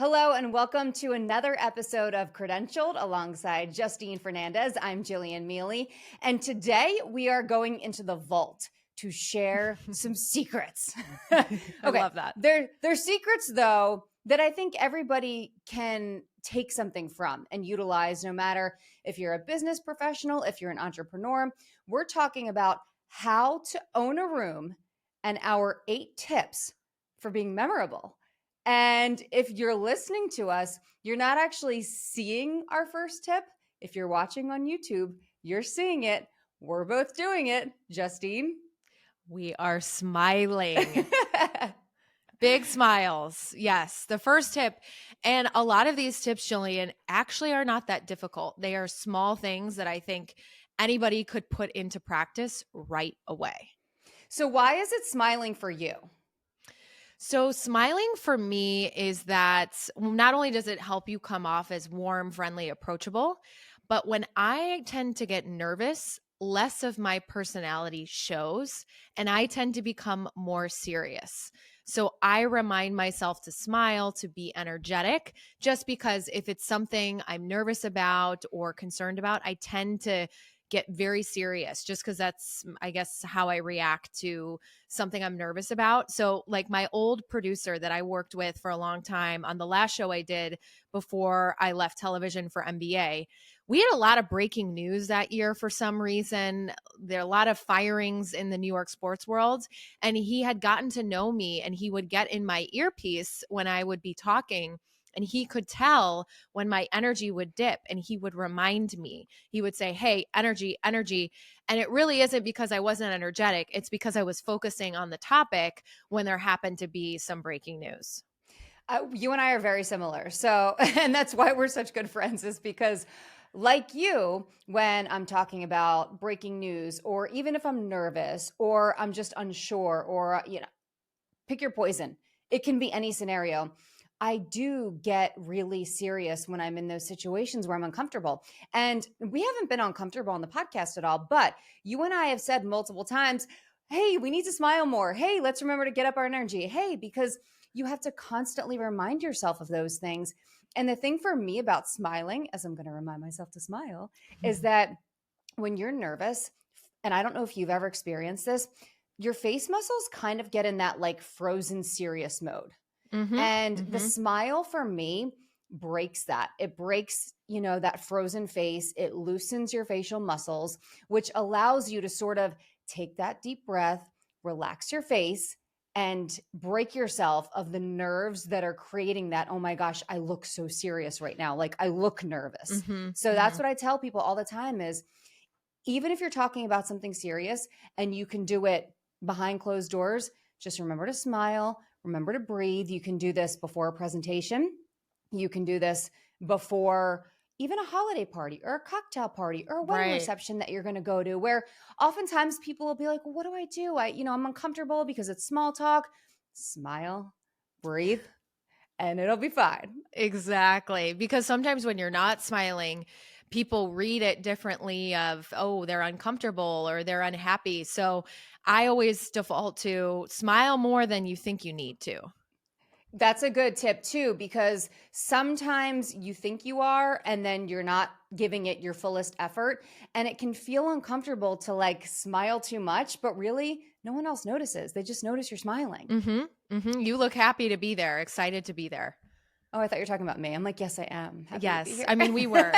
Hello and welcome to another episode of Credentialed alongside Justine Fernandez. I'm Jillian Mealy, and today we are going into the vault to share some secrets. I love that. They're secrets though that I think everybody can take something from and utilize, no matter if you're a business professional, if you're an entrepreneur. We're talking about how to own a room and our 8 tips for being memorable. And if you're listening to us, you're not actually seeing our first tip. If you're watching on YouTube, you're seeing it. We're both doing it. Justine. We are smiling. Big smiles. Yes. The first tip. And a lot of these tips, Jillian, actually are not that difficult. They are small things that I think anybody could put into practice right away. So, why is it smiling for you? So, smiling for me is that not only does it help you come off as warm, friendly, approachable, but when I tend to get nervous, less of my personality shows and I tend to become more serious. So, I remind myself to smile, to be energetic, just because if it's something I'm nervous about or concerned about, I tend to get very serious just because that's, I guess, how I react to something I'm nervous about. So, like my old producer that I worked with for a long time on the last show I did before I left television for NBA, we had a lot of breaking news that year for some reason. There are a lot of firings in the New York sports world. And he had gotten to know me and he would get in my earpiece when I would be talking. And he could tell when my energy would dip and he would remind me. He would say, "Hey, energy, energy." And it really isn't because I wasn't energetic. It's because I was focusing on the topic when there happened to be some breaking news. You and I are very similar. So, and that's why we're such good friends, is because, like you, when I'm talking about breaking news, or even if I'm nervous or I'm just unsure, or, pick your poison, it can be any scenario. I do get really serious when I'm in those situations where I'm uncomfortable. And we haven't been uncomfortable on the podcast at all, but you and I have said multiple times, hey, we need to smile more. Hey, let's remember to get up our energy. Hey, because you have to constantly remind yourself of those things. And the thing for me about smiling, as I'm going to remind myself to smile, is that when you're nervous, and I don't know if you've ever experienced this, your face muscles kind of get in that like frozen serious mode. Mm-hmm, And the mm-hmm. smile for me breaks that. It breaks, that frozen face. It loosens your facial muscles, which allows you to sort of take that deep breath, relax your face, and break yourself of the nerves that are creating that, oh my gosh, I look so serious right now. Like I look nervous. Mm-hmm, So mm-hmm. that's what I tell people all the time is, even if you're talking about something serious and you can do it behind closed doors, just remember to smile, remember to breathe. You can do this before a presentation. You can do this before even a holiday party or a cocktail party or a wedding Right. reception that you're going to go to, where oftentimes people will be like, well, what do I do? I'm uncomfortable because it's small talk. Smile, breathe, and it'll be fine. Exactly. Because sometimes when you're not smiling, people read it differently of, oh, they're uncomfortable or they're unhappy. So I always default to smile more than you think you need to. That's a good tip too, because sometimes you think you are, and then you're not giving it your fullest effort. And it can feel uncomfortable to like smile too much, but really no one else notices. They just notice you're smiling. Mm-hmm. Mm-hmm. You look happy to be there, excited to be there. Oh, I thought you were talking about me. I'm like, yes, I am happy to be Yes. here. I mean, we were.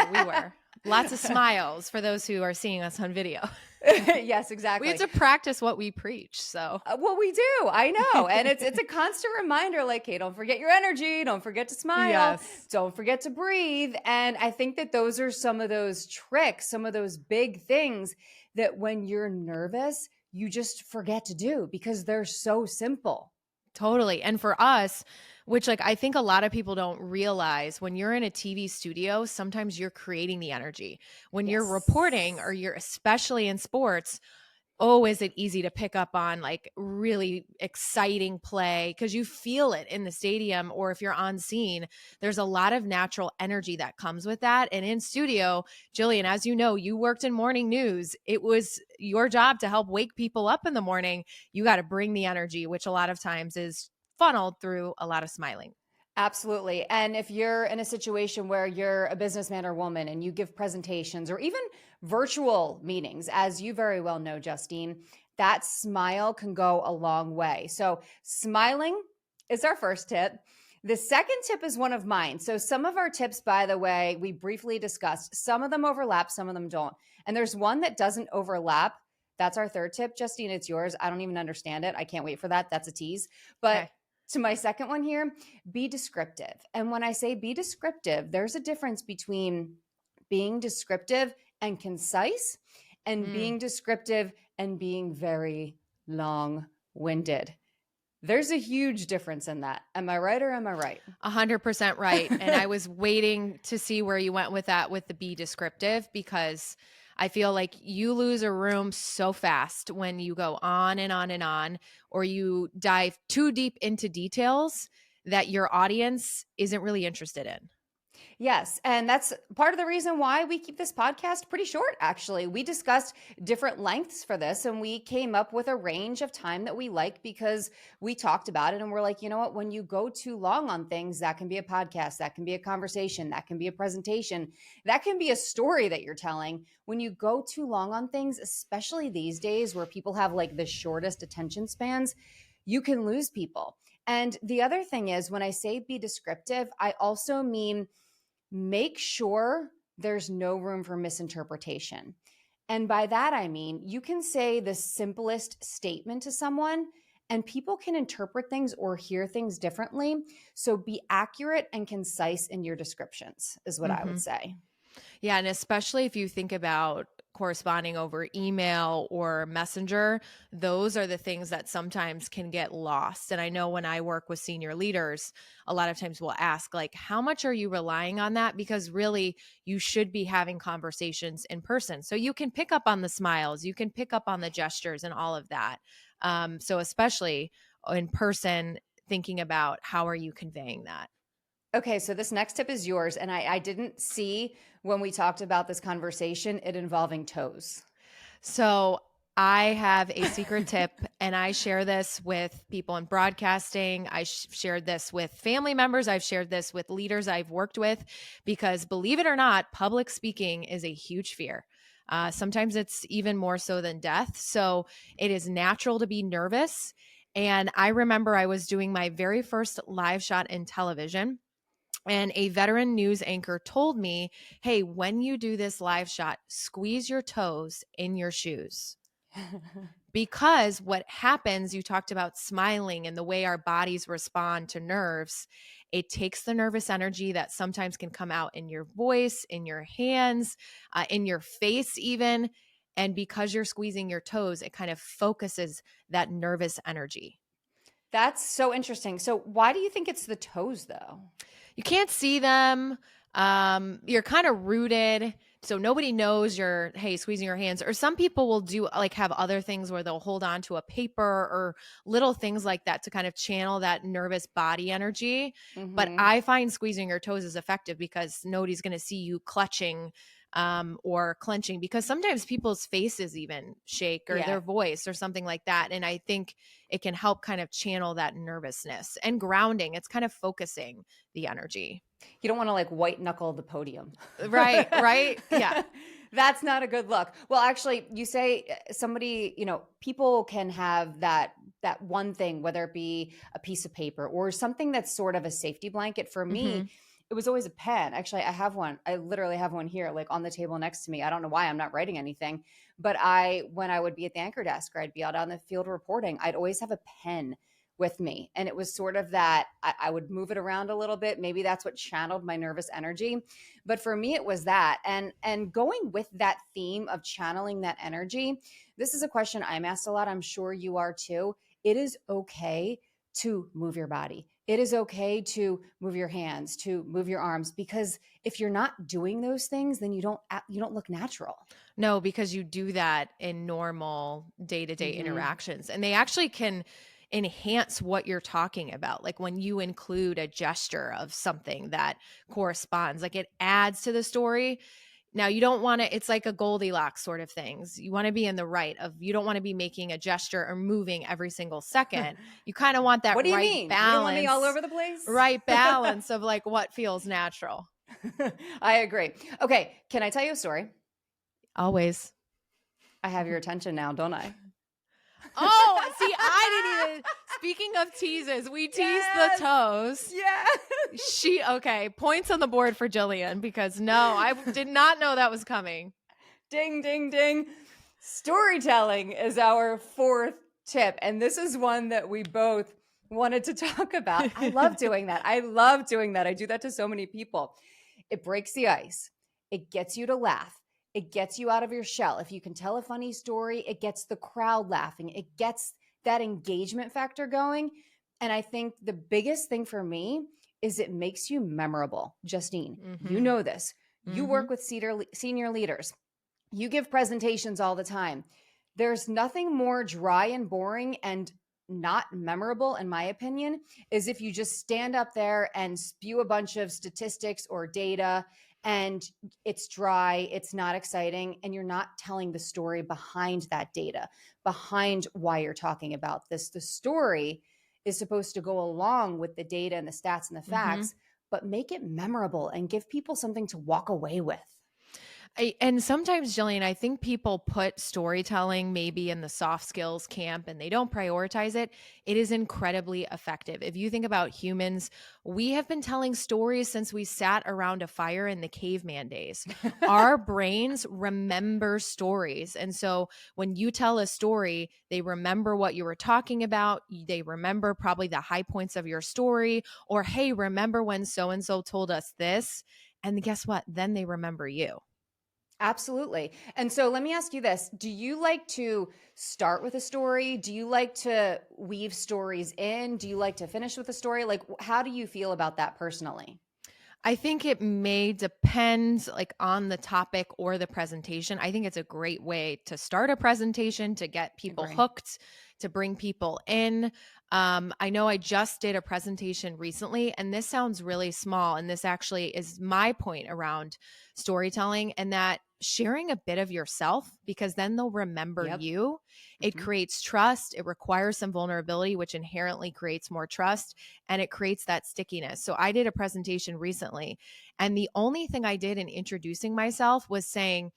Lots of smiles for those who are seeing us on video. Yes, We have exactly. to practice what we preach. So, Well, we do. I know. And it's a constant reminder like, hey, don't forget your energy. Don't forget to smile. yes. Don't forget to breathe. And I think that those are some of those tricks, some of those big things that when you're nervous, you just forget to do because they're so simple. Totally. And for us, which like I think a lot of people don't realize, when you're in a TV studio, sometimes you're creating the energy. When you're reporting, or Yes. you're especially in sports, oh, is it easy to pick up on like really exciting play because you feel it in the stadium, or if you're on scene, there's a lot of natural energy that comes with that. And in studio, Jillian, as you know, you worked in morning news. It was your job to help wake people up in the morning. You got to bring the energy, which a lot of times is funneled through a lot of smiling. Absolutely. And if you're in a situation where you're a businessman or woman and you give presentations or even virtual meetings, as you very well know, Justine, that smile can go a long way. So, smiling is our first tip. The second tip is one of mine. So, some of our tips, by the way, we briefly discussed. Some of them overlap, some of them don't. And there's one that doesn't overlap. That's our third tip. Justine, it's yours. I don't even understand it. I can't wait for that. That's a tease. But Okay. to my second one here, be descriptive. And when I say be descriptive, there's a difference between being descriptive and concise and Mm. being descriptive and being very long winded. There's a huge difference in that. Am I right or am I right? 100% right. And I was waiting to see where you went with that with the be descriptive, because I feel like you lose a room so fast when you go on and on and on, or you dive too deep into details that your audience isn't really interested in. Yes. And that's part of the reason why we keep this podcast pretty short, actually. We discussed different lengths for this and we came up with a range of time that we like because we talked about it. And we're like, you know what? When you go too long on things, that can be a podcast, that can be a conversation, that can be a presentation, that can be a story that you're telling. When you go too long on things, especially these days where people have like the shortest attention spans, you can lose people. And the other thing is, when I say be descriptive, I also mean make sure there's no room for misinterpretation. And by that, I mean, you can say the simplest statement to someone and people can interpret things or hear things differently. So be accurate and concise in your descriptions, is what I would Mhm. say. Yeah, and especially if you think about corresponding over email or messenger, those are the things that sometimes can get lost. And I know when I work with senior leaders, a lot of times we'll ask, like, how much are you relying on that? Because really, you should be having conversations in person. So you can pick up on the smiles, you can pick up on the gestures and all of that. So especially in person, thinking about how are you conveying that? Okay, so this next tip is yours. And I didn't see when we talked about this conversation it involving toes. So I have a secret tip, and I share this with people in broadcasting. I shared this with family members. I've shared this with leaders I've worked with, because believe it or not, public speaking is a huge fear. Sometimes it's even more so than death. So it is natural to be nervous. And I remember I was doing my very first live shot in television. And a veteran news anchor told me, hey, when you do this live shot, squeeze your toes in your shoes. Because what happens, you talked about smiling and the way our bodies respond to nerves. It takes the nervous energy that sometimes can come out in your voice, in your hands, in your face, even. And because you're squeezing your toes, it kind of focuses that nervous energy. That's so interesting. So, why do you think it's the toes, though? You can't see them. You're kind of rooted. So nobody knows you're, hey, squeezing your hands. Or some people will do like have other things where they'll hold on to a paper or little things like that to kind of channel that nervous body energy. But Hmm. I find squeezing your toes is effective because nobody's going to see you clutching or clenching, because sometimes people's faces even shake or Yeah. their voice or something like that. And I think it can help kind of channel that nervousness and grounding. It's kind of focusing the energy. You don't want to like white knuckle the podium. Right, right. Yeah. That's not a good look. Well, actually, you say somebody, people can have that one thing, whether it be a piece of paper or something that's sort of a safety blanket. For Hmm. me, it was always a pen. Actually, I have one. I literally have one here, like on the table next to me. I don't know why I'm not writing anything, but when I would be at the anchor desk or I'd be out on the field reporting, I'd always have a pen with me. And it was sort of that I would move it around a little bit. Maybe that's what channeled my nervous energy. But for me, it was that. And going with that theme of channeling that energy, this is a question I'm asked a lot. I'm sure you are too. It is okay to move your body. It is okay to move your hands, to move your arms, because if you're not doing those things, then you don't look natural. No, because you do that in normal day to day Hmm. interactions, and they actually can enhance what you're talking about. Like when you include a gesture of something that corresponds, like it adds to the story. Now you don't want to, it's like a Goldilocks sort of things. You want to be in the right of, you don't want to be making a gesture or moving every single second. You kind of want that What do you mean? You don't want me all over the place? right balance of like what feels natural. I agree. Okay. Can I tell you a story? Always. I have your attention now, don't I? Oh, see, I didn't even. Speaking of teases, we teased the toes. Yeah. Okay, points on the board for Jillian because no, I did not know that was coming. Ding, ding, ding. Storytelling is our fourth tip. And this is one that we both wanted to talk about. I love doing that. I love doing that. I do that to so many people. It breaks the ice, it gets you to laugh. It gets you out of your shell. If you can tell a funny story, it gets the crowd laughing. It gets that engagement factor going. And I think the biggest thing for me is it makes you memorable. Justine, you know this. You work with senior leaders. You give presentations all the time. There's nothing more dry and boring and not memorable, in my opinion, is if you just stand up there and spew a bunch of statistics or data and it's dry, it's not exciting, and you're not telling the story behind that data, behind why you're talking about this. The story is supposed to go along with the data and the stats and the facts, but make it memorable and give people something to walk away with. And sometimes, Jillian, I think people put storytelling maybe in the soft skills camp and they don't prioritize it. It is incredibly effective. If you think about humans, we have been telling stories since we sat around a fire in the caveman days. Our brains remember stories. And so when you tell a story, they remember what you were talking about. They remember probably the high points of your story, or, hey, remember when so and so told us this? And guess what? Then they remember you. Absolutely. And so let me ask you this. Do you like to start with a story? Do you like to weave stories in? Do you like to finish with a story? Like, how do you feel about that personally? I think it may depend like on the topic or the presentation. I think it's a great way to start a presentation, to get people Agree. hooked, to bring people in. I know I just did a presentation recently, and this sounds really small. And this actually is my point around storytelling, and that sharing a bit of yourself, because then they'll remember Yep. you. It creates trust. It requires some vulnerability, which inherently creates more trust, and it creates that stickiness. So I did a presentation recently, and the only thing I did in introducing myself was saying,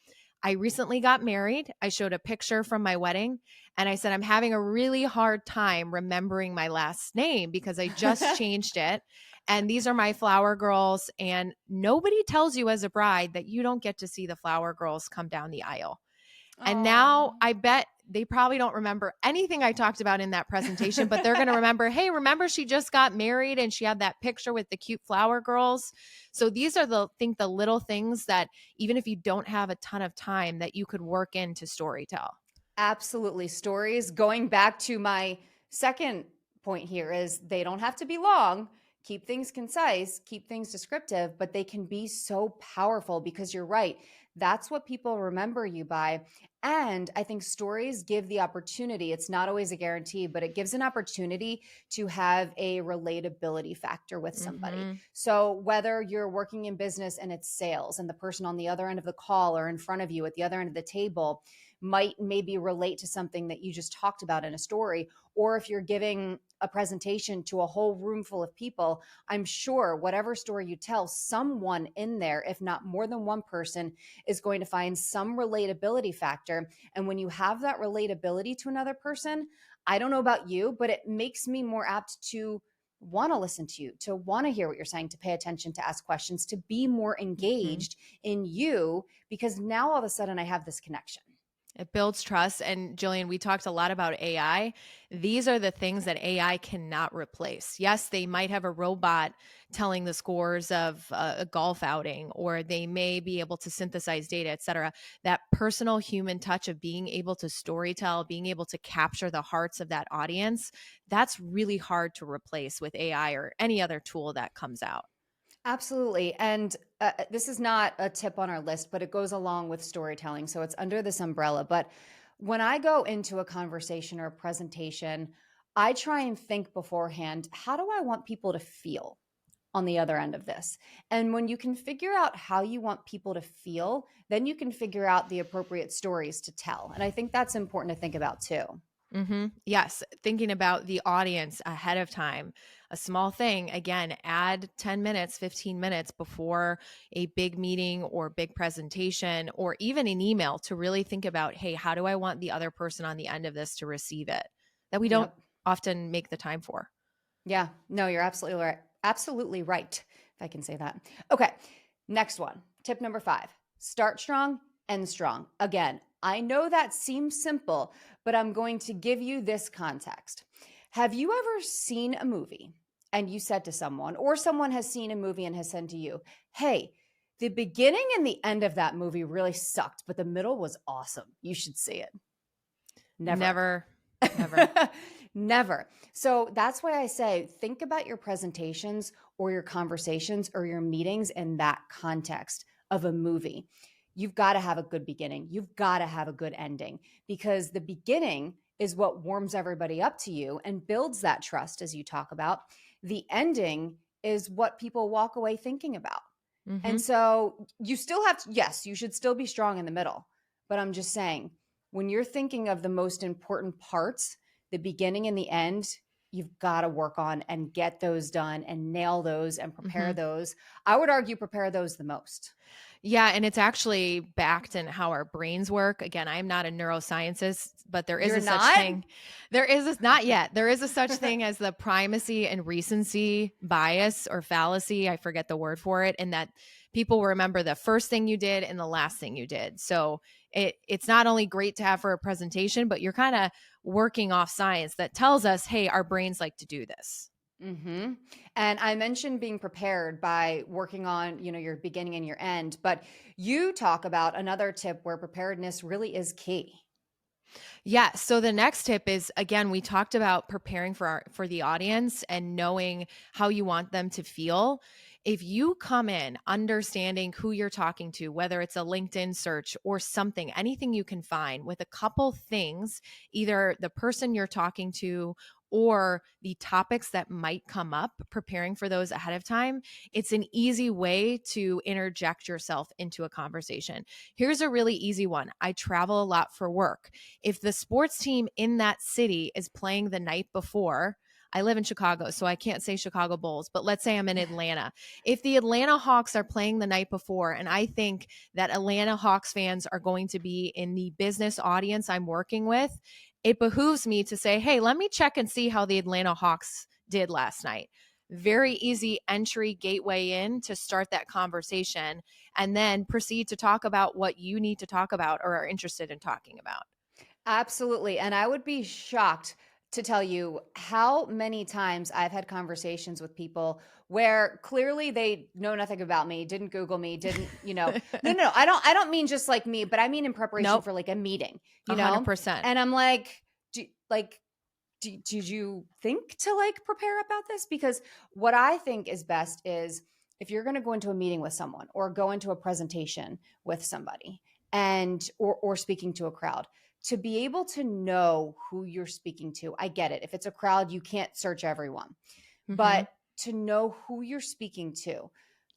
I recently got married. I showed a picture from my wedding, and I said, I'm having a really hard time remembering my last name because I just changed it. And these are my flower girls. And nobody tells you as a bride that you don't get to see the flower girls come down the aisle. And now Aw. I bet they probably don't remember anything I talked about in that presentation, but they're going to remember, hey, remember she just got married and she had that picture with the cute flower girls. So these are the little things that even if you don't have a ton of time that you could work into storytell. Absolutely. Stories, going back to my second point here, is they don't have to be long. Keep things concise, keep things descriptive, but they can be so powerful because you're right. That's what people remember you by. And I think stories give the opportunity, it's not always a guarantee, but it gives an opportunity to have a relatability factor with somebody. Mm-hmm. So whether you're working in business and it's sales and the person on the other end of the call or in front of you at the other end of the table might maybe relate to something that you just talked about in a story, or if you're giving a presentation to a whole room full of people, I'm sure whatever story you tell, someone in there, if not more than one person, is going to find some relatability factor. And when you have that relatability to another person, I don't know about you, but it makes me more apt to want to listen to you, to want to hear what you're saying, to pay attention, to ask questions, to be more engaged in you, because now all of a sudden I have this connection. It builds trust. And Jillian, we talked a lot about AI. These are the things that AI cannot replace. Yes, they might have a robot telling the scores of a golf outing, or they may be able to synthesize data, et cetera. That personal human touch of being able to storytell, being able to capture the hearts of that audience, that's really hard to replace with AI or any other tool that comes out. Absolutely. And this is not a tip on our list, but it goes along with storytelling. So it's under this umbrella. But when I go into a conversation or a presentation, I try and think beforehand, how do I want people to feel? on the other end of this. And when you can figure out how you want people to feel, then you can figure out the appropriate stories to tell. And I think that's important to think about too. Yes. Thinking about the audience ahead of time. A small thing, again, add 10 minutes, 15 minutes before a big meeting or big presentation or even an email to really think about, hey, how do I want the other person on the end of this to receive it? That we don't Yep. often make the time for. Yeah. No, you're absolutely right. Absolutely right. If I can say that. Okay. Next one. Tip number 5. Start strong, end strong. Again, I know that seems simple, but I'm going to give you this context. Have you ever seen a movie and you said to someone, or someone has seen a movie and has said to you, hey, the beginning and the end of that movie really sucked, but the middle was awesome. You should see it. Never. Never, never. Never. So that's why I say think about your presentations or your conversations or your meetings in that context of a movie. You've got to have a good beginning. You've got to have a good ending, because the beginning is what warms everybody up to you and builds that trust, as you talk about. The ending is what people walk away thinking about. hmm And so you still have to, yes, you should still be strong in the middle. But I'm just saying, when you're thinking of the most important parts, the beginning and the end, you've got to work on and get those done and nail those and prepare hmm those. I would argue prepare those the most. Yeah, and it's actually backed in how our brains work. Again, I'm not a neuroscientist, but there is You're a such not? thing. There is a, not yet. There is a such thing as the primacy and recency bias or fallacy. I forget the word for it, and that people remember the first thing you did and the last thing you did. So it's not only great to have for a presentation, but you're kind of working off science that tells us, hey, our brains like to do this. Mm-hmm. And I mentioned being prepared by working on, your beginning and your end, but you talk about another tip where preparedness really is key. Yeah. So the next tip is, again, we talked about preparing for the audience and knowing how you want them to feel. If you come in understanding who you're talking to, whether it's a LinkedIn search or something, anything you can find with a couple things, either the person you're talking to or the topics that might come up, preparing for those ahead of time, it's an easy way to interject yourself into a conversation. Here's a really easy one. I travel a lot for work. If the sports team in that city is playing the night before, I live in Chicago, so I can't say Chicago Bulls, but let's say I'm in Atlanta. If the Atlanta Hawks are playing the night before, and I think that Atlanta Hawks fans are going to be in the business audience I'm working with, it behooves me to say, hey, let me check and see how the Atlanta Hawks did last night. Very easy entry gateway in to start that conversation, and then proceed to talk about what you need to talk about or are interested in talking about. Absolutely. And I would be shocked to tell you how many times I've had conversations with people where clearly they know nothing about me, didn't Google me, didn't, no. I don't mean just like me, but I mean in preparation Nope. for like a meeting, 100%. and I'm like, did you think to like prepare about this? Because what I think is best is if you're going to go into a meeting with someone or go into a presentation with somebody and or speaking to a crowd, to be able to know who you're speaking to. I get it. If it's a crowd, you can't search everyone, Mhm. but to know who you're speaking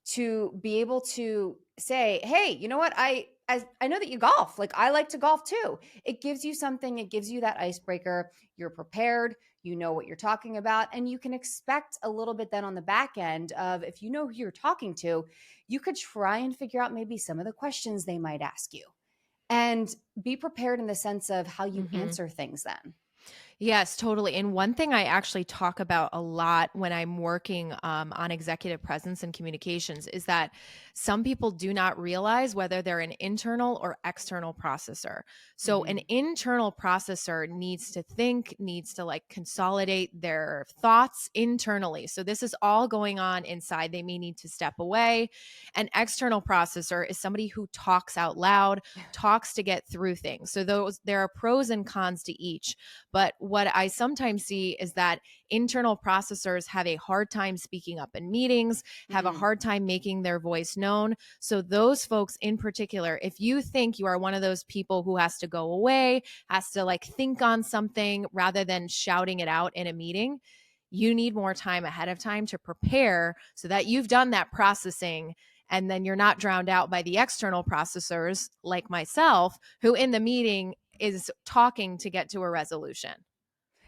to be able to say, hey, you know what? I know that you golf. Like I like to golf too. It gives you something, it gives you that icebreaker. You're prepared, you know what you're talking about, and you can expect a little bit then on the back end of if you know who you're talking to, you could try and figure out maybe some of the questions they might ask you and be prepared in the sense of how you Mhm. answer things then. Yes, totally. And one thing I actually talk about a lot when I'm working on executive presence and communications is that some people do not realize whether they're an internal or external processor. So, an Hmm. internal processor needs to think, needs to like consolidate their thoughts internally. So, this is all going on inside. They may need to step away. An external processor is somebody who talks out loud, talks to get through things. So, there are pros and cons to each. But what I sometimes see is that internal processors have a hard time speaking up in meetings, have a Hmm. hard time making their voice known. So, those folks in particular, if you think you are one of those people who has to go away, has to like think on something rather than shouting it out in a meeting, You need more time ahead of time to prepare so that you've done that processing, and then you're not drowned out by the external processors like myself, who in the meeting is talking to get to a resolution.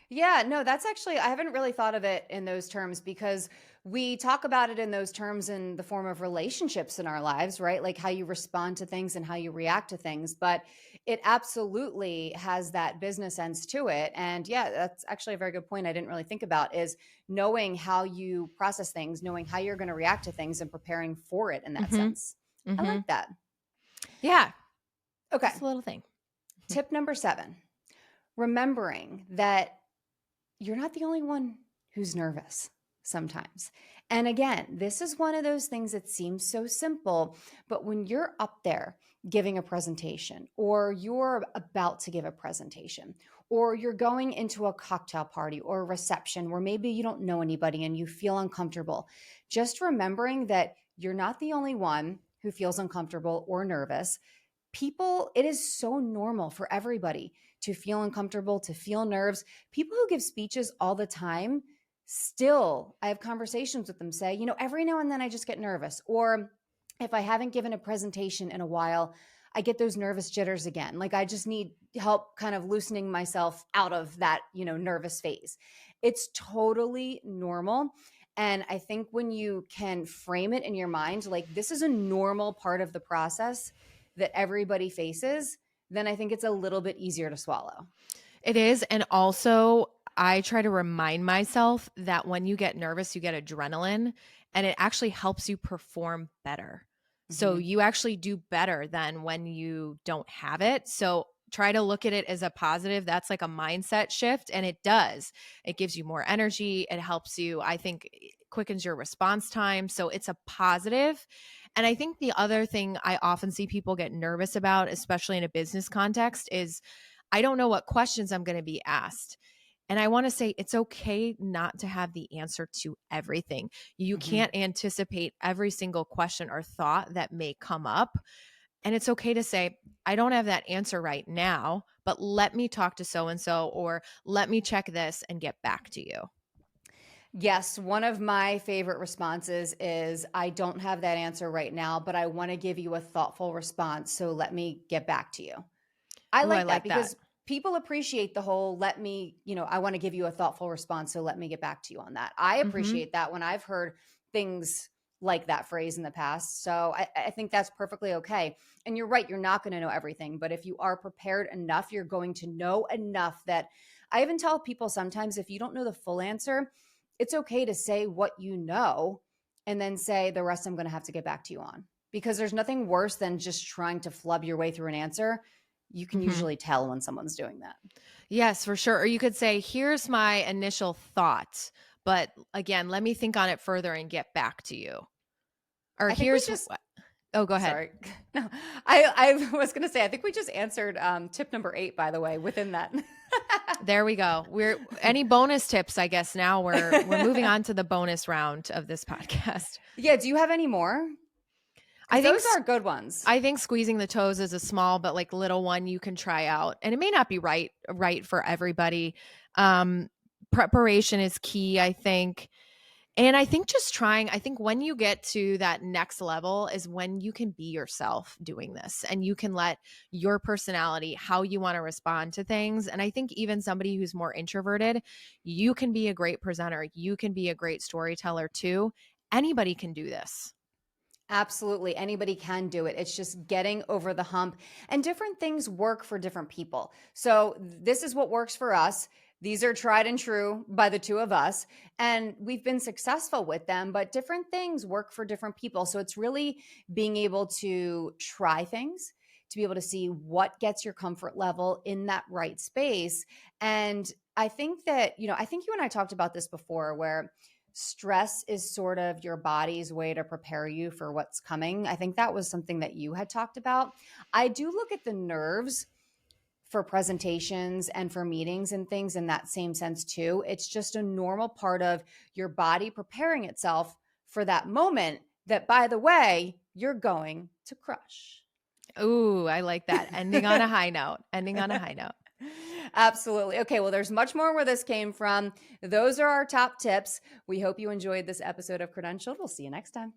Yeah, no, that's actually, I haven't really thought of it in those terms because we talk about it in those terms in the form of relationships in our lives, right? Like how you respond to things and how you react to things. But it absolutely has that business sense to it. And yeah, that's actually a very good point I didn't really think about is knowing how you process things, knowing how you're going to react to things and preparing for it in that Mm-hmm. sense. I Mm-hmm. like that. Yeah. Okay. Just a little thing. Tip number 7, remembering that you're not the only one who's nervous sometimes. And again, this is one of those things that seems so simple, but when you're up there giving a presentation, or you're about to give a presentation, or you're going into a cocktail party or a reception where maybe you don't know anybody and you feel uncomfortable, just remembering that you're not the only one who feels uncomfortable or nervous. People, it is so normal for everybody to feel uncomfortable, to feel nerves. People who give speeches all the time, still, I have conversations with them say, every now and then I just get nervous. Or if I haven't given a presentation in a while, I get those nervous jitters again. Like I just need help kind of loosening myself out of that, nervous phase. It's totally normal. And I think when you can frame it in your mind, like this is a normal part of the process that everybody faces, then I think it's a little bit easier to swallow. It is. And also, I try to remind myself that when you get nervous, you get adrenaline, and it actually helps you perform better. So Mhm. you actually do better than when you don't have it. So try to look at it as a positive. That's like a mindset shift. And it does. It gives you more energy. It helps you, I think, quickens your response time. So it's a positive. And I think the other thing I often see people get nervous about, especially in a business context, is I don't know what questions I'm going to be asked. And I want to say it's okay not to have the answer to everything. You Mhm. can't anticipate every single question or thought that may come up. And it's okay to say, I don't have that answer right now, but let me talk to so and so, or let me check this and get back to you. Yes, one of my favorite responses is I don't have that answer right now, but I want to give you a thoughtful response, so let me get back to you. I Ooh, I like that like that. because people appreciate the whole let me, I want to give you a thoughtful response, so let me get back to you on that. I Mm-hmm. appreciate that when I've heard things like that phrase in the past. So I think that's perfectly okay. And you're right, you're not going to know everything, but if you are prepared enough, you're going to know enough that I even tell people sometimes if you don't know the full answer, it's okay to say what you know and then say the rest I'm going to have to get back to you on. Because there's nothing worse than just trying to flub your way through an answer. You can Mm-hmm. usually tell when someone's doing that. Yes, for sure. Or you could say, here's my initial thought, but again, let me think on it further and get back to you. Or I think we here's, just, oh, go ahead. sorry. No, I was going to say, I think we just answered tip number 8, by the way, within that. There we go. We're any bonus tips, I guess now we're moving on to the bonus round of this podcast. Yeah. Do you have any more? I Because think those are good ones. I think squeezing the toes is a small but like little one you can try out. And it may not be right for everybody. Preparation is key, I think. And I think just trying, I think when you get to that next level is when you can be yourself doing this and you can let your personality, how you want to respond to things. And I think even somebody who's more introverted, you can be a great presenter. You can be a great storyteller too. Anybody can do this. Absolutely. Anybody can do it. It's just getting over the hump. And different things work for different people. So, this is what works for us. These are tried and true by the two of us. And we've been successful with them, but different things work for different people. So, it's really being able to try things, to be able to see what gets your comfort level in that right space. And I think that, I think you and I talked about this before where stress is sort of your body's way to prepare you for what's coming. I think that was something that you had talked about. I do look at the nerves for presentations and for meetings and things in that same sense too. It's just a normal part of your body preparing itself for that moment that, by the way, you're going to crush. Ooh, I like that. Ending on a high note. Ending on a high note. Absolutely. Okay, well, there's much more where this came from. Those are our top tips. We hope you enjoyed this episode of Credentialed. We'll see you next time.